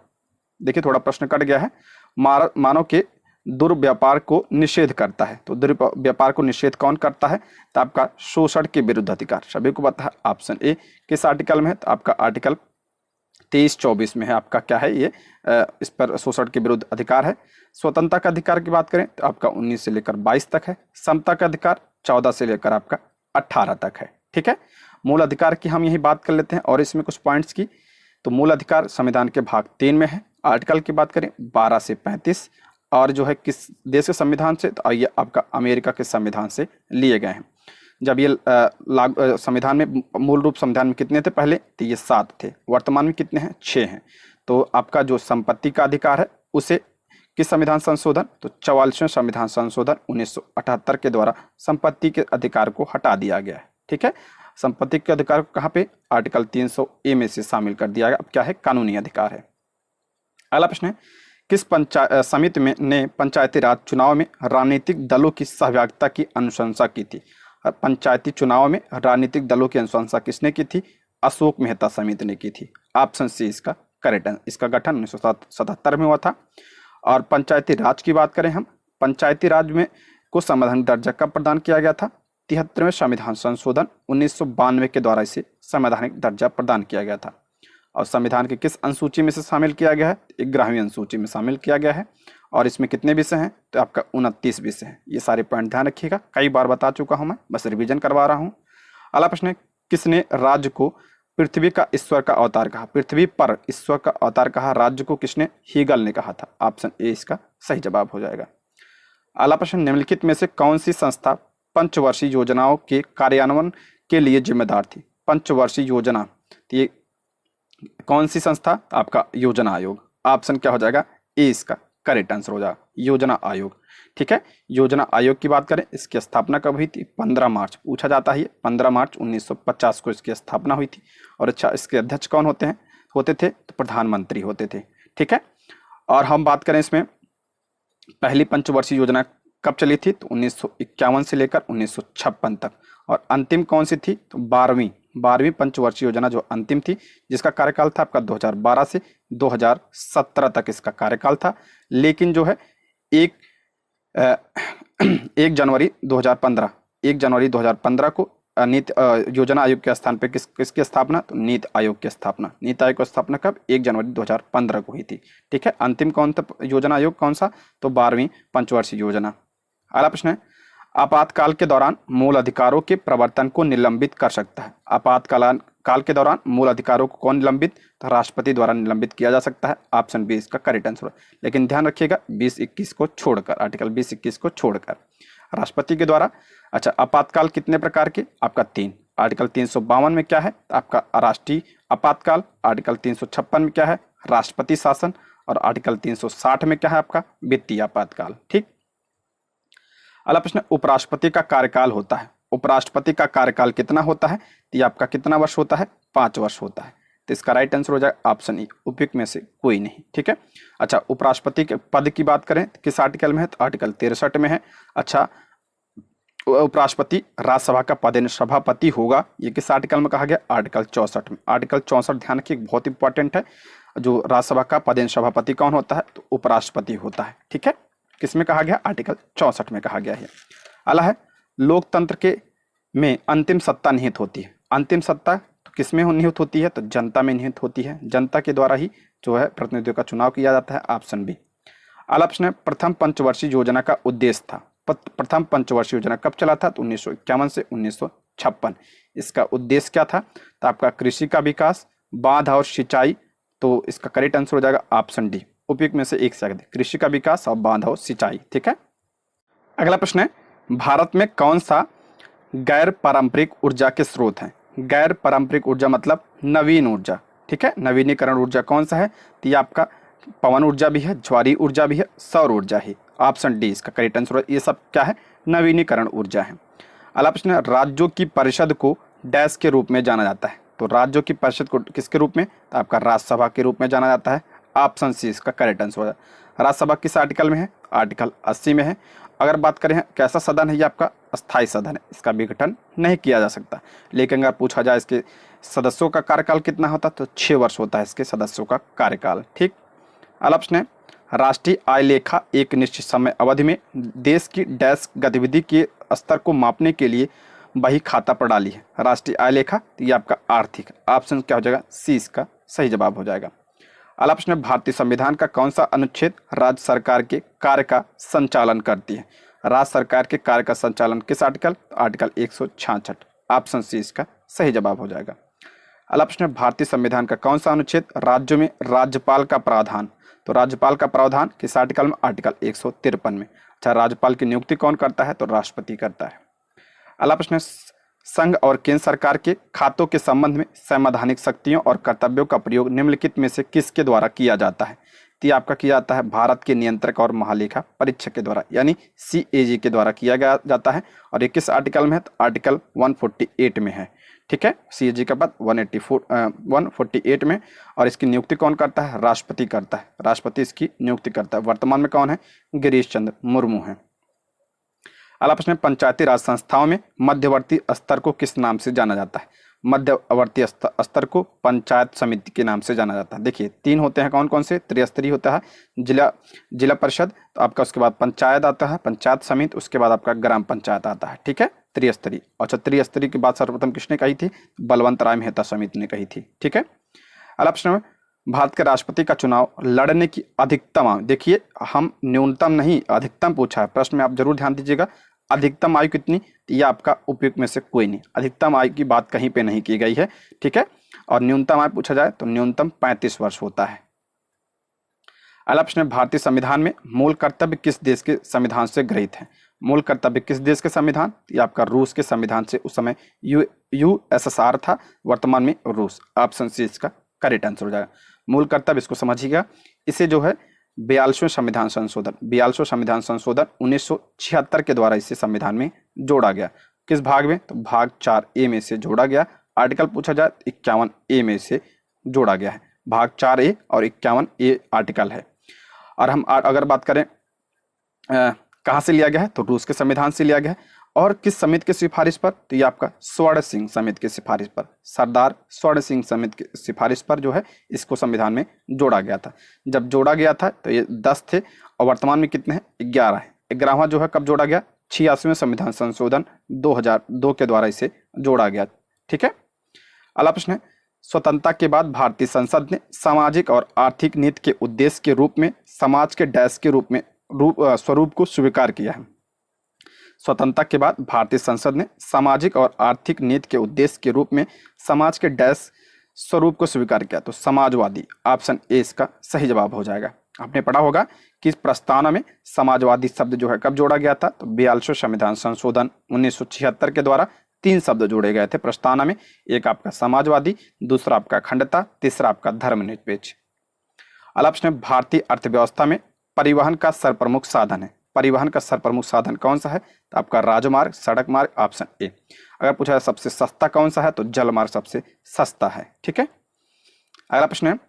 देखिए थोड़ा प्रश्न कट गया है, मानव के दुर्व्यापार को निषेध करता है? तो दुर्व्यापार को निषेध कौन करता है? तो आपका शोषण के विरुद्ध अधिकार, सभी को पता है। ऑप्शन ए किस आर्टिकल में है? तो आपका आर्टिकल 23-24 में है। आपका क्या है ये? इस पर शोषण के विरुद्ध अधिकार है। स्वतंत्रता का अधिकार की बात करें तो आपका 19 से लेकर 22 तक है। समता का अधिकार 14 से लेकर आपका 18 तक है। ठीक है, मूल अधिकार की हम यही बात कर लेते हैं और इसमें कुछ पॉइंट्स की। तो मूल अधिकार संविधान के भाग 3 में है। आर्टिकल की बात करें 12 से 35, और जो है किस देश के संविधान से? तो ये आपका अमेरिका के संविधान से लिए गए हैं। जब ये संविधान में, मूल रूप संविधान में कितने थे पहले? तो ये 7 थे। वर्तमान में कितने हैं? 6 हैं। तो आपका जो संपत्ति का अधिकार है उसे किस संविधान संशोधन? तो 44वें संविधान संशोधन 1978 के द्वारा संपत्ति के अधिकार को हटा दिया गया है। ठीक है, संपत्ति के अधिकार को कहाँ पे? आर्टिकल 300A में से शामिल कर दिया गया। अब क्या है? कानूनी अधिकार है। अगला प्रश्न है, किस समिति में ने पंचायती राज चुनाव में राजनीतिक दलों की सहभागिता की अनुशंसा की थी? पंचायती चुनाव में राजनीतिक दलों की अनुशंसा किसने की थी? अशोक मेहता समिति ने की थी। ऑप्शन सी इसका करेक्ट है। इसका गठन 1977 में हुआ था। और पंचायती राज की बात करें हम, पंचायती राज में को संवैधानिक दर्जा कब प्रदान किया गया था? 73वें संविधान संशोधन 1992 के द्वारा इसे संवैधानिक दर्जा प्रदान किया गया था। और संविधान के किस अनुसूची में से शामिल किया गया है? 11वीं अनुसूची में शामिल किया गया है। और इसमें कितने विषय हैं? तो आपका 29 विषय हैं। ये सारे पॉइंट ध्यान रखिएगा, कई बार बता चुका हूं मैं, बस रिवीजन करवा रहा हूं। अगला प्रश्न है, किसने राज्य को पृथ्वी का ईश्वर का अवतार कहा? पृथ्वी पर ईश्वर का अवतार कहा राज्य को किसने? हीगल ने कहा था। ऑप्शन ए इसका सही जवाब हो जाएगा। अगला प्रश्न, निम्नलिखित में से कौन सी संस्था पंचवर्षीय योजनाओं के कार्यान्वयन के लिए जिम्मेदार थी? पंचवर्षीय योजना, तो ये कौन सी संस्था? आपका योजना आयोग। ऑप्शन क्या हो जाएगा? ए इसका करेक्ट आंसर हो जाएगा, योजना आयोग। ठीक है, योजना आयोग की बात करें, इसकी स्थापना कब हुई थी? 15 मार्च, पूछा जाता है। 15 मार्च 1950 को इसकी स्थापना हुई थी। और अच्छा, इसके अध्यक्ष कौन होते थे? तो प्रधानमंत्री होते थे। ठीक है, और हम बात करें इसमें पहली पंचवर्षीय योजना कब चली थी? तो 1951 से लेकर 1956 तक। और अंतिम कौन सी थी? तो 12वीं पंचवर्षीय योजना जो अंतिम थी, जिसका कार्यकाल था आपका 2012 से 2017 तक इसका कार्यकाल था। लेकिन जो है 1 जनवरी 2015 को नीति योजना आयोग के स्थान पे किसकी स्थापना? तो नीति आयोग की स्थापना। नीति आयोग की स्थापना कब? 1 जनवरी 2015 को हुई थी। ठीक है, अंतिम कौन था योजना आयोग कौन सा? तो 12वीं पंचवर्षीय योजना। अगला प्रश्न है, आपातकाल के दौरान मूल अधिकारों के प्रवर्तन को निलंबित कर सकता है? आपातकाल के दौरान मूल अधिकारों को कौन निलंबित? तो राष्ट्रपति द्वारा निलंबित किया जा सकता है। ऑप्शन बी इसका करेक्ट आंसर। लेकिन ध्यान रखिएगा 20-21 को छोड़कर, आर्टिकल 20-21 को छोड़कर राष्ट्रपति के द्वारा। अच्छा, आपातकाल कितने प्रकार के? आपका 3। आर्टिकल 352 में क्या है? आपका राष्ट्रीय आपातकाल। आर्टिकल 356 में क्या है? राष्ट्रपति शासन। और आर्टिकल 360 में क्या है? आपका वित्तीय आपातकाल। ठीक, अगला प्रश्न, उपराष्ट्रपति का कार्यकाल होता है, उपराष्ट्रपति का कार्यकाल कितना होता है? तो ये आपका कितना वर्ष होता है? 5 वर्ष होता है। तो इसका राइट आंसर हो जाएगा ऑप्शन ई, उपयुक्त में से कोई नहीं। ठीक है, अच्छा, उपराष्ट्रपति के पद की बात करें किस आर्टिकल में है? तो आर्टिकल 63 में है। अच्छा, उपराष्ट्रपति राज्यसभा का पदेन सभापति होगा, ये किस आर्टिकल में कहा गया? आर्टिकल 64 में। आर्टिकल 64 ध्यान रखिए, बहुत इंपॉर्टेंट है। जो राज्यसभा का पदेन सभापति कौन होता है? तो उपराष्ट्रपति होता है। ठीक है, किसमें कहा गया? आर्टिकल 64 में कहा गया है। अगला है लोकतंत्र के में अंतिम सत्ता निहित होती है। अंतिम सत्ता तो किसमें निहित होती है? तो जनता में निहित होती है। जनता के द्वारा ही जो है प्रतिनिधियों का चुनाव किया जाता है। Option B. अगला प्रश्न है प्रथम पंचवर्षीय योजना का उद्देश्य था। प्रथम पंचवर्षीय योजना कब चला था? तो 1951 से 1956। इसका उद्देश्य क्या था? तो आपका कृषि का विकास, बांध और सिंचाई। तो इसका करेक्ट आंसर हो जाएगा ऑप्शन डी। उपयुक्त में से एक से कृषि का विकास और बांध और सिंचाई। ठीक है, अगला प्रश्न है भारत में कौन सा गैर पारंपरिक ऊर्जा के स्रोत हैं? गैर पारंपरिक ऊर्जा मतलब नवीन ऊर्जा। ठीक है, नवीनीकरण ऊर्जा कौन सा है? तो ये आपका पवन ऊर्जा भी है, ज्वारीय ऊर्जा भी है, सौर ऊर्जा है। ऑप्शन डी इसका करेक्ट आंसर। ये सब क्या है? नवीनीकरण ऊर्जा है। अगला प्रश्न है राज्यों की परिषद को डैश के रूप में जाना जाता है। तो राज्यों की परिषद को किसके रूप में? तो आपका राज्यसभा के रूप में जाना जाता है। ऑप्शन सी इसका करेक्ट आंसर होगा। राज्यसभा किस आर्टिकल में है? आर्टिकल 80 में है। अगर बात करें कैसा सदन है, ये आपका अस्थायी सदन है, इसका विघटन नहीं किया जा सकता। लेकिन अगर पूछा जाए इसके सदस्यों का कार्यकाल कितना होता है, तो 6 वर्ष होता है इसके सदस्यों का कार्यकाल। ठीक, अगला प्रश्न है राष्ट्रीय आय लेखा एक निश्चित समय अवधि में देश की डैश गतिविधि के स्तर को मापने के लिए बही खाता प्रणाली है। राष्ट्रीय आय लेखा तो ये आपका आर्थिक। ऑप्शन क्या हो जाएगा? सी इसका सही जवाब हो जाएगा। अगला प्रश्न है भारतीय संविधान का कौन सा अनुच्छेद राज्य सरकार के कार्य का संचालन करती है? राज्य सरकार के कार्य का संचालन किस आर्टिकल? आर्टिकल 166। ऑप्शन सी इसका सही जवाब हो जाएगा। अगला प्रश्न है भारतीय संविधान का कौन सा अनुच्छेद राज्यों में राज्यपाल का प्रावधान? तो राज्यपाल का प्रावधान किस आर्टिकल में? आर्टिकल 153 में। अच्छा, राज्यपाल की नियुक्ति कौन करता है? तो राष्ट्रपति करता है। अगला प्रश्न है संघ और केंद्र सरकार के खातों के संबंध में संवैधानिक शक्तियों और कर्तव्यों का प्रयोग निम्नलिखित में से किसके द्वारा किया जाता है? तो आपका किया जाता है भारत के नियंत्रक और महालेखा परीक्षक के द्वारा, यानी CAG के द्वारा किया गया जाता है। और ये किस आर्टिकल में है? तो आर्टिकल 148 में है। ठीक है, CAG का पद 148 में। और इसकी नियुक्ति कौन करता है? राष्ट्रपति करता है। राष्ट्रपति इसकी नियुक्ति करता है। वर्तमान में कौन है? गिरीश चंद्र मुर्मू है। अगला प्रश्न है पंचायती राज संस्थाओं में मध्यवर्ती स्तर को किस नाम से जाना जाता है? मध्यवर्ती स्तर को पंचायत समिति के नाम से जाना जाता है। देखिए 3 होते हैं, कौन कौन से? त्रिस्तरीय होता है जिला परिषद, तो आपका उसके बाद पंचायत आता है, पंचायत समिति, उसके बाद आपका ग्राम पंचायत आता है। ठीक है, त्रिस्तरीय। अच्छा, त्रिस्तरीय की बात सर्वप्रथम किसने कही थी? बलवंत राय मेहता समिति ने कही थी। ठीक है, अगला प्रश्न है भारत के राष्ट्रपति का चुनाव लड़ने की अधिकतम आयु। देखिए हम न्यूनतम नहीं अधिकतम पूछा है प्रश्न में, आप जरूर ध्यान दीजिएगा। अधिकतम आयु कितनी? ये आपका उपयुक्त में से कोई नहीं, अधिकतम आयु की बात कहीं पे नहीं की गई है। ठीक है, और न्यूनतम आयु पूछा जाए तो न्यूनतम 35 वर्ष होता है। अगला प्रश्न है भारतीय संविधान में मूल कर्तव्य किस देश के संविधान से ग्रहित है? मूल कर्तव्य किस देश के संविधान? ये आपका रूस के संविधान से। उस समय USSR था, वर्तमान में रूस। ऑप्शन सी इसका करेक्ट आंसर हो जाएगा। मूल कर्तव्य इसको समझिएगा। इसे जो है 42वें संविधान संशोधन 1976 के द्वारा इसे संविधान में जोड़ा गया। किस भाग में? तो भाग 4A में से जोड़ा गया। आर्टिकल पूछा जाए 51A में से जोड़ा गया है। भाग 4A और 51A आर्टिकल है। और हम अगर बात करें कहाँ से लिया गया है, तो रूस के संविधान से लिया गया है। और किस समिति की सिफारिश पर? तो ये आपका स्वर्ण सिंह समिति की सिफारिश पर, सरदार स्वर्ण सिंह समिति की सिफारिश पर जो है इसको संविधान में जोड़ा गया था। जब जोड़ा गया था तो ये 10 थे और वर्तमान में कितने हैं? 11 है। 11वां जो है कब जोड़ा गया? 86वें संविधान संशोधन 2002 के द्वारा इसे जोड़ा गया। ठीक है, अगला प्रश्न है स्वतंत्रता के बाद भारतीय संसद ने सामाजिक और आर्थिक नीति के उद्देश्य के रूप में समाज के डैश के रूप में स्वरूप को स्वीकार किया है। स्वतंत्रता के बाद भारतीय संसद ने सामाजिक और आर्थिक नीति के उद्देश्य के रूप में समाज के डैश स्वरूप को स्वीकार किया, तो समाजवादी। ऑप्शन ए इसका सही जवाब हो जाएगा। आपने पढ़ा होगा कि इस प्रस्तावना में समाजवादी शब्द जो है कब जोड़ा गया था? तो 42वें संविधान संशोधन 1976 के द्वारा 3 शब्द जोड़े गए थे प्रस्तावना में। एक आपका समाजवादी, दूसरा आपका अखंडता, तीसरा आपका धर्मनिरपेक्ष। अगला प्रश्न है भारतीय अर्थव्यवस्था में परिवहन का सर्वप्रमुख साधन है। परिवहन का सर्वप्रमुख साधन कौन सा है? तो आपका राजमार्ग, सड़क मार्ग। Option A. अगर पूछा जाए सबसे सस्ता कौन सा है, तो जल मार्ग सबसे सस्ता है। ठीक है, अगला प्रश्न है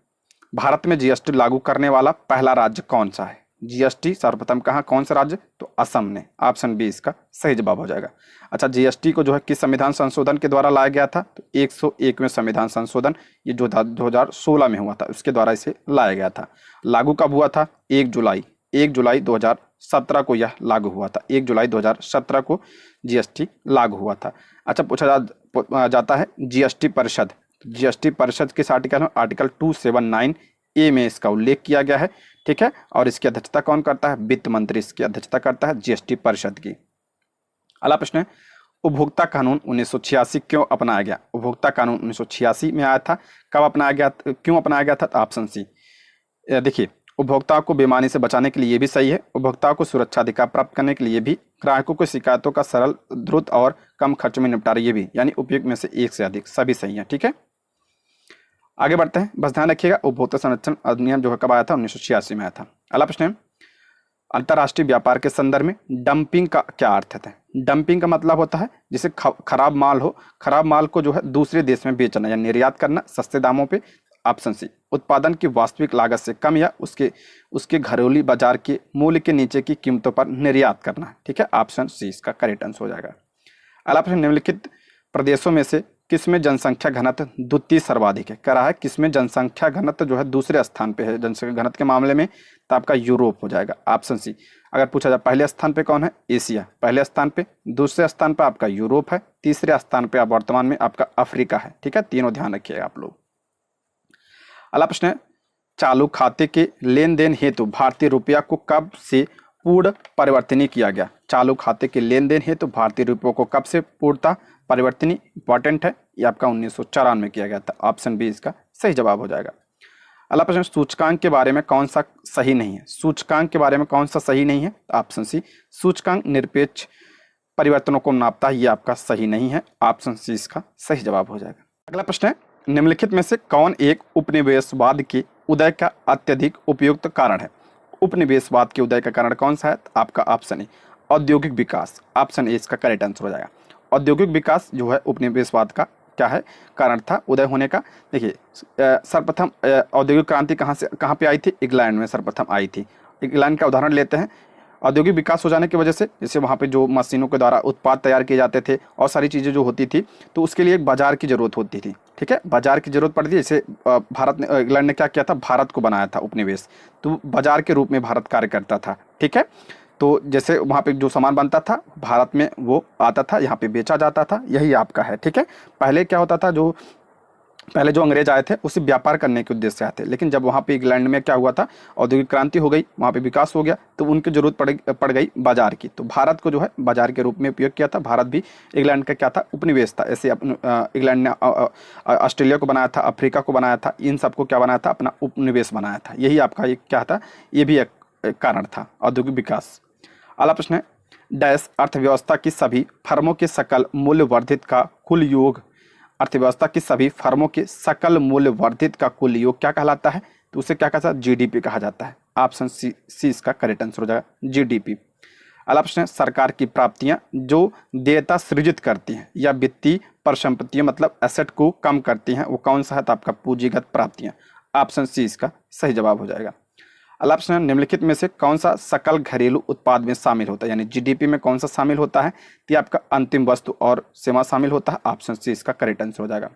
भारत में GST लागू करने वाला पहला राज्य कौन सा है? जीएसटी सर्वप्रथम कहाँ, कौन सा राज्य, तो असम ने। ऑप्शन बी इसका सही जवाब हो जाएगा। अच्छा, जीएसटी को जो है किस संविधान संशोधन के द्वारा लाया गया था, तो 101वें संविधान संशोधन, ये जो 2016 में हुआ था उसके द्वारा इसे लाया गया था। लागू कब हुआ था, 1 जुलाई 2017 को यह लागू हुआ था। 1 जुलाई 2017 को जीएसटी लागू हुआ था। अच्छा, जाता है जीएसटी परिषद। जीएसटी परिषद किस आर्टिकल में, आर्टिकल 279 ए में इसका उल्लेख किया गया है। ठीक है, और इसकी अध्यक्षता कौन करता है, वित्त मंत्री इसकी अध्यक्षता करता है जीएसटी परिषद की। अगला प्रश्न है, उपभोक्ता कानून 1986 क्यों अपनाया गया। उपभोक्ता कानून 1986 में आया था। कब अपनाया गया, क्यों अपनाया गया था, तो ऑप्शन सी। देखिए, उपभोक्ताओं को बेईमानी से बचाने के लिए ये भी सही है, उपभोक्ताओं को सुरक्षा अधिकार प्राप्त करने के लिए भी, ग्राहकों को शिकायतों का सरल, द्रुत और कम खर्च में निपटारा, ये भी, यानी उपयुक्त में से एक से अधिक, सभी सही है। ठीक है, आगे बढ़ते हैं। बस ध्यान रखिएगा, उपभोक्ता संरक्षण अधिनियम जो है कब आया था, 1986 में आया था। अगला प्रश्न है, अंतर्राष्ट्रीय व्यापार के संदर्भ में डंपिंग का क्या अर्थ है। डंपिंग का मतलब होता है जिसे खराब माल हो, खराब माल को जो है दूसरे देश में बेचना या निर्यात करना सस्ते दामों पे। ऑप्शन सी, उत्पादन की वास्तविक लागत से कम या उसके घरेलू बाजार के मूल्य के नीचे की कीमतों पर निर्यात करना। ठीक है, ऑप्शन सी इसका करेक्ट आंसर हो जाएगा। अगला प्रश्न, निम्नलिखित प्रदेशों में से किसमें जनसंख्या घनत्व द्वितीय सर्वाधिक है। कह रहा है किसमें जनसंख्या घनत्व जो है दूसरे स्थान पे है जनसंख्या घनत्व के मामले में, तो आपका यूरोप हो जाएगा। Option C. अगर पूछा जाए पहले स्थान पे कौन है, एशिया पहले स्थान पे, दूसरे स्थान पे आपका यूरोप है, तीसरे स्थान पे आप वर्तमान में आपका अफ्रीका है। ठीक है, तीनों ध्यान रखिएगा आप लोग। अगला प्रश्न है, चालू खाते के लेन देन हेतु भारतीय रुपया को कब से पूर्ण परिवर्तनीय किया गया। चालू खाते के लेन देन हेतु भारतीय रुपये को कब से पूर्णतः परिवर्तनीय, इंपॉर्टेंट है, ये आपका 1994 में किया गया था। ऑप्शन बी इसका सही जवाब हो जाएगा। अगला प्रश्न, सूचकांक के बारे में कौन सा सही नहीं है। सूचकांक के बारे में कौन सा सही नहीं है, ऑप्शन सी। सूचकांक निरपेक्ष परिवर्तनों को नापता है, ये आपका सही नहीं है। ऑप्शन सी इसका सही जवाब हो जाएगा। अगला प्रश्न है, निम्नलिखित में से कौन एक उपनिवेशवाद के उदय का अत्यधिक उपयुक्त कारण है। उपनिवेशवाद के उदय का कारण कौन सा है, आपका ऑप्शन ए औद्योगिक विकास। ऑप्शन ए इसका करेक्ट आंसर हो जाएगा। औद्योगिक विकास जो है उपनिवेशवाद का क्या है, कारण था उदय होने का। देखिए, सर्वप्रथम औद्योगिक क्रांति कहाँ पे आई थी, इंग्लैंड में सर्वप्रथम आई थी। इंग्लैंड का उदाहरण लेते हैं। औद्योगिक विकास हो जाने की वजह से, जैसे वहाँ पे जो मशीनों के द्वारा उत्पाद तैयार किए जाते थे और सारी चीज़ें जो होती थी, तो उसके लिए एक बाजार की ज़रूरत होती थी। ठीक है, बाजार की ज़रूरत पड़ती है। जैसे इंग्लैंड ने क्या किया था, भारत को बनाया था उपनिवेश, तो बाजार के रूप में भारत कार्य करता था। ठीक है, तो जैसे वहाँ पे जो सामान बनता था भारत में वो आता था, यहाँ पे बेचा जाता था, यही आपका है। ठीक है, पहले क्या होता था, पहले जो अंग्रेज आए थे उसे व्यापार करने के उद्देश्य से आए थे, लेकिन जब वहाँ पे इंग्लैंड में क्या हुआ था, औद्योगिक क्रांति हो गई, वहाँ पे विकास हो गया, तो उनकी जरूरत पड़ गई बाजार की, तो भारत को जो है बाजार के रूप में उपयोग किया था। भारत भी इंग्लैंड का क्या था, उपनिवेश था। ऐसे इंग्लैंड ने ऑस्ट्रेलिया को बनाया था, अफ्रीका को बनाया था, इन सबको क्या बनाया था, अपना उपनिवेश बनाया था। यही आपका एक क्या था, ये भी एक कारण था औद्योगिक विकास। अगला प्रश्न है, डैश अर्थव्यवस्था की सभी फर्मों के सकल मूल्य वर्धित का कुल योग। अर्थव्यवस्था की सभी फर्मों के सकल मूल्य वर्धित का कुल योग क्या कहलाता है, तो उसे क्या कहता है, जीडीपी कहा जाता है। ऑप्शन सी इसका करेक्ट आंसर हो जाएगा, जीडीपी। अगला प्रश्न है, सरकार की प्राप्तियां जो देयता सृजित करती हैं या वित्तीय परिसंपत्तियां मतलब एसेट को कम करती हैं, वो कौन सा है, तो आपका पूंजीगत प्राप्तियां। ऑप्शन सी इसका सही जवाब हो जाएगा। अगला प्रश्न है, निम्नलिखित में से कौन सा सकल घरेलू उत्पाद में शामिल होता है, यानी जीडीपी में कौन सा शामिल होता है, तो आपका अंतिम वस्तु और सेवा शामिल होता है। ऑप्शन सी इसका करेक्ट आंसर हो जाएगा।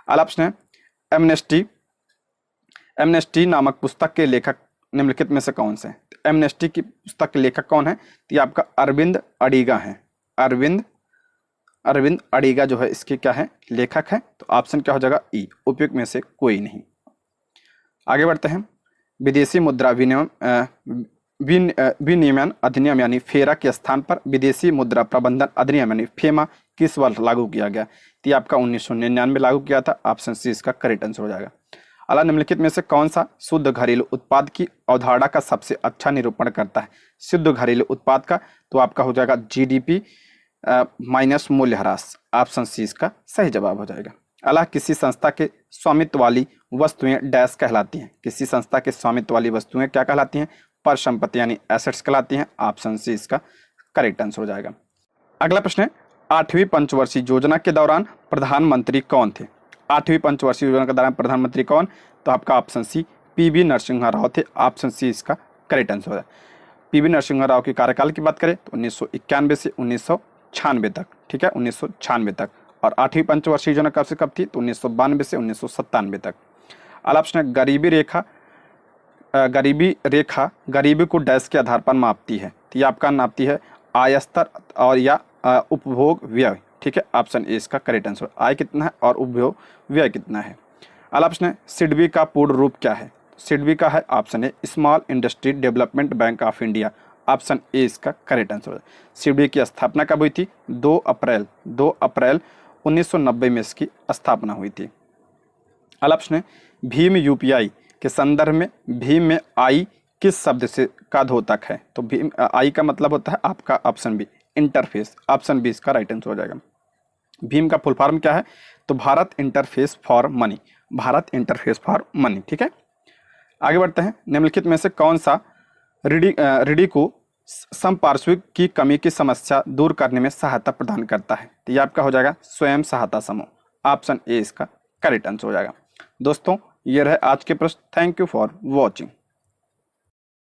अगला प्रश्न है, एमनेस्टी नामक पुस्तक के लेखक निम्नलिखित में से कौन से हैं। एमनेस्टी की पुस्तक के लेखक कौन है, तो आपका अरविंद अडिगा है। अरविंद अडिगा जो है इसके क्या है, लेखक है। तो ऑप्शन क्या हो जाएगा, ई, उपयुक्त में से कोई नहीं। आगे बढ़ते हैं, विदेशी मुद्रा विनियमन अधिनियम यानी फेरा के स्थान पर विदेशी मुद्रा प्रबंधन अधिनियम यानी फेमा किस वर्ष लागू किया गया, तो आपका 1999 लागू किया था। ऑप्शन सी इसका करेक्ट आंसर हो जाएगा। अगला, निम्नलिखित में से कौन सा शुद्ध घरेलू उत्पाद की अवधारणा का सबसे अच्छा निरूपण करता है। शुद्ध घरेलू उत्पाद का, तो आपका हो जाएगा जीडीपी माइनस मूल्य ह्रास। ऑप्शन सी इसका सही जवाब हो जाएगा। अगला, किसी संस्था के स्वामित्व वाली वस्तुएं डैश कहलाती हैं। किसी संस्था के स्वामित्व वाली वस्तुएं क्या कहलाती हैं, परिसंपत्ति यानी एसेट्स कहलाती हैं। ऑप्शन सी इसका करेक्ट आंसर हो जाएगा। अगला प्रश्न है, 8वीं पंचवर्षीय योजना के दौरान प्रधानमंत्री कौन थे। 8वीं पंचवर्षीय योजना के दौरान प्रधानमंत्री कौन, तो आपका option C PV Narasimha Rao थे। ऑप्शन सी इसका करेक्ट आंसर है। पीवी नरसिंह राव के कार्यकाल की बात करें तो 1991 से 1996 तक, ठीक है, 1996 तक। और 8वीं पंचवर्षीय योजना कब से कब थी तो 1992 से 1997 तक। अगला प्रश्न है, गरीबी रेखा गरीबी को डैश के आधार पर मापती है, तो ये आपका नापती है आय स्तर और या उपभोग व्यय, ठीक है। ऑप्शन ए इसका करेक्ट आंसर। आय कितना है और उपभोग व्यय कितना है। अगला प्रश्न है, सिडबी का पूर्ण रूप क्या है। सिडबी का है option A small industry development bank of India. Option A इसका करेक्ट आंसर है। सिडबी की स्थापना कब हुई थी, 2 अप्रैल 1990 में इसकी स्थापना हुई थी। अगला प्रश्न है, भीम यूपीआई के संदर्भ में भीम में आई किस शब्द से का द्योतक है, तो भीम आई का मतलब होता है आपका option B interface. Option B इसका राइट आंसर हो जाएगा। भीम का फुल फॉर्म क्या है, तो Bharat interface for money, Bharat interface for money, ठीक है। आगे बढ़ते हैं, निम्नलिखित में से कौन सा रीढ़ी को समपार्श्विक की कमी की समस्या दूर करने में सहायता प्रदान करता है, तो ये आपका हो जाएगा स्वयं सहायता समूह। ऑप्शन ए इसका करेक्ट आंसर हो जाएगा। दोस्तों ये रहे आज के प्रश्न। Thank you for watching.